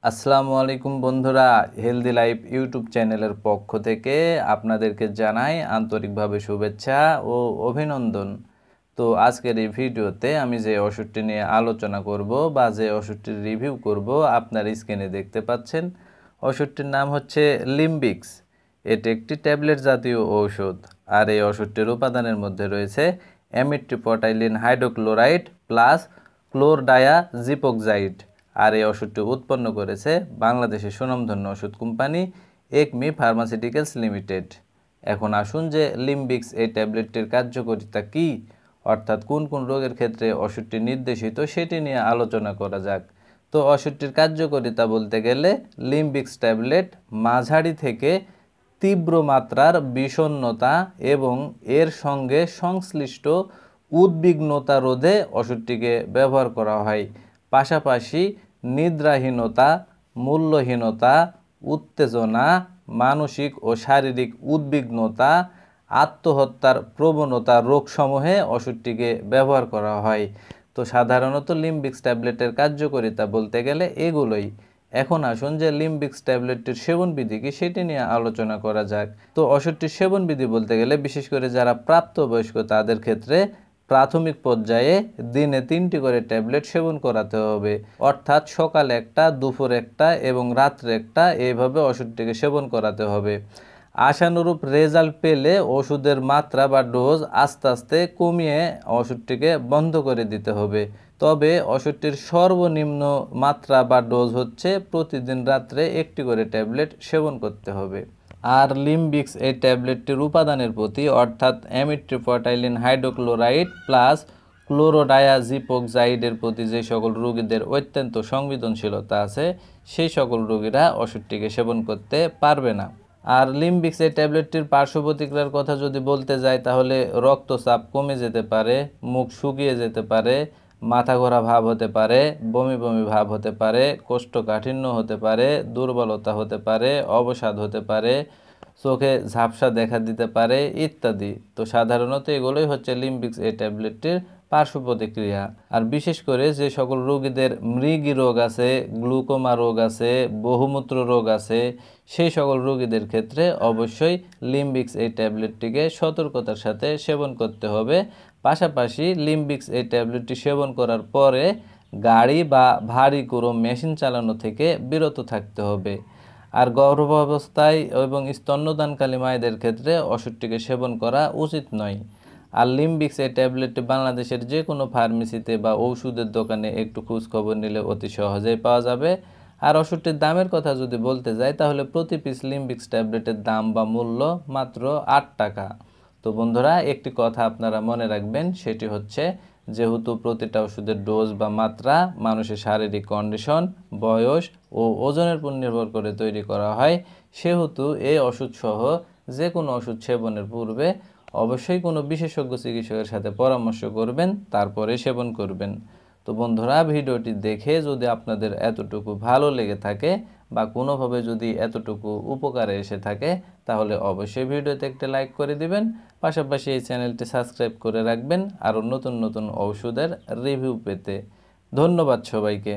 আসসালামু আলাইকুম বন্ধুরা, হেলদি লাইফ ইউটিউব চ্যানেলের পক্ষ থেকে আপনাদেরকে জানাই আন্তরিকভাবে শুভেচ্ছা ও অভিনন্দন। তো আজকের এই ভিডিওতে আমি যে ওষুধটি নিয়ে আলোচনা করব বা যে ওষুধটির রিভিউ করব আপনার স্ক্রিনে দেখতে পাচ্ছেন। ওষুধটির নাম হচ্ছে লিম্বিক্স। এটি একটি ট্যাবলেট জাতীয় ঔষধ, আর এই ওষুধটির উপাদানের মধ্যে রয়েছে অ্যামিট্রিপটাইলিন হাইড্রোক্লোরাইড প্লাস ক্লোরডায়াজিপোক্সাইড। আর এই ওষুধটি উৎপন্ন করেছে বাংলাদেশের সুনামধন্য ওষুধ কোম্পানি একমি ফার্মাসিউটিক্যালস লিমিটেড। এখন আসুন যে লিম্বিক্স এই ট্যাবলেটটির কার্যকারিতা কী, অর্থাৎ কোন কোন রোগের ক্ষেত্রে ওষুধটি নির্দেশিত সেটি নিয়ে আলোচনা করা যাক। তো ওষুধটির কার্যকারিতা বলতে গেলে লিম্বিক্স ট্যাবলেট মাঝারি থেকে তীব্র মাত্রার বিষণ্ণতা এবং এর সঙ্গে সংশ্লিষ্ট উদ্বিগ্নতা রোধে ওষুধটিকে ব্যবহার করা হয়। পাশাপাশি নিদ্রাহীনতা, মূল্যহীনতা, উত্তেজনা, মানসিক ও শারীরিক উদ্বিগ্নতা, আত্মহত্যার প্রবণতা রোগসমূহে ওষুধটিকে ব্যবহার করা হয়। তো সাধারণত লিম্বিক্স ট্যাবলেটের কার্যকারিতা বলতে গেলে এগুলোই। এখন আসুন যে লিম্বিক্স ট্যাবলেটটির সেবনবিধি কি সেটি নিয়ে আলোচনা করা যাক। তো ওষুধটির সেবনবিধি বলতে গেলে বিশেষ করে যারা প্রাপ্তবয়স্ক তাদের ক্ষেত্রে প্রাথমিক পর্যায়ে দিনে 3টি করে ট্যাবলেট সেবন করাতে হবে, অর্থাৎ সকালে একটা, দুপুর একটা এবং রাত্রে একটা, এইভাবে ওষুধটিকে সেবন করাতে হবে। আশানুরূপ রেজাল্ট পেলে ওষুধের মাত্রা বা ডোজ আস্তে আস্তে কমিয়ে ওষুধটিকে বন্ধ করে দিতে হবে। তবে ওষুধটির সর্বনিম্ন মাত্রা বা ডোজ হচ্ছে প্রতিদিন রাত্রে 1টি করে ট্যাবলেট সেবন করতে হবে। আর লিম্বিক্স এই ট্যাবলেটটির উপাদানের প্রতি, অর্থাৎ অ্যামিট্রিপটাইলিন হাইড্রোক্লোরাইড প্লাস ক্লোরোডায়াজিপোক্সাইডের প্রতি যে সকল রোগীদের অত্যন্ত সংবেদনশীলতা আছে সেই সকল রোগীরা ওষুধটিকে সেবন করতে পারবে না। আর লিম্বিক্স এই ট্যাবলেটটির পার্শ্ব প্রতিক্রিয়ার কথা যদি বলতে যাই তাহলে রক্তচাপ কমে যেতে পারে, মুখ শুকিয়ে যেতে পারে, মাথা ঘোরা ভাব হতে পারে, বমি বমি ভাব হতে পারে, কোষ্ঠকাঠিন্য হতে পারে, দুর্বলতা হতে পারে, অবসাদ হতে পারে, চোখে ঝাপসা দেখা দিতে পারে ইত্যাদি। তো সাধারণত এগুলোই হচ্ছে লিম্বিক্স এই ট্যাবলেটটির পার্শ্ব প্রতিক্রিয়া। আর বিশেষ করে যে সকল রোগীদের মৃগী রোগ আছে, গ্লুকোমা রোগ আছে, বহুমূত্র রোগ আছে, সেই সকল রোগীদের ক্ষেত্রে অবশ্যই লিম্বিক্স এই ট্যাবলেটটিকে সতর্কতার সাথে সেবন করতে হবে। পাশাপাশি লিম্বিক্স এই ট্যাবলেটটি সেবন করার পরে গাড়ি বা ভারী কোনো মেশিন চালানো থেকে বিরত থাকতে হবে। আর গর্ভাবস্থায় এবং স্তন্যদানকালী মায়েদের ক্ষেত্রে ওষুধটিকে সেবন করা উচিত নয়। আর লিম্বিক্স এই ট্যাবলেটটি বাংলাদেশের যে কোনো ফার্মেসিতে বা ঔষধের দোকানে একটু খোঁজখবর নিলে অতি সহজেই পাওয়া যাবে। আর ওষুধটির দামের কথা যদি বলতে যাই তাহলে প্রতি পিস লিম্বিক্স ট্যাবলেটের দাম বা মূল্য মাত্র 8 টাকা। তো বন্ধুরা, একটি কথা আপনারা মনে রাখবেন, সেটি হচ্ছে যেহেতু প্রতিটা ওষুধের ডোজ বা মাত্রা মানুষের শারীরিক কন্ডিশন, বয়স ও ওজনের উপর নির্ভর করে তৈরি করা হয়, সেহেতু এই ওষুধসহ যে কোনো ওষুধ সেবনের পূর্বে অবশ্যই কোনো বিশেষজ্ঞ চিকিৎসকের সাথে পরামর্শ করবেন, তারপরে সেবন করবেন। তো বন্ধুরা, ভিডিওটি দেখে যদি আপনাদের এতটুকু ভালো লেগে থাকে বা কোনোভাবে যদি এতটুকু উপকারে এসে থাকে তাহলে অবশ্যই ভিডিওতে একটা লাইক করে দিবেন। পাশাপাশি এই চ্যানেলটি সাবস্ক্রাইব করে রাখবেন আরও নতুন নতুন ওষুধের রিভিউ পেতে। ধন্যবাদ সবাইকে।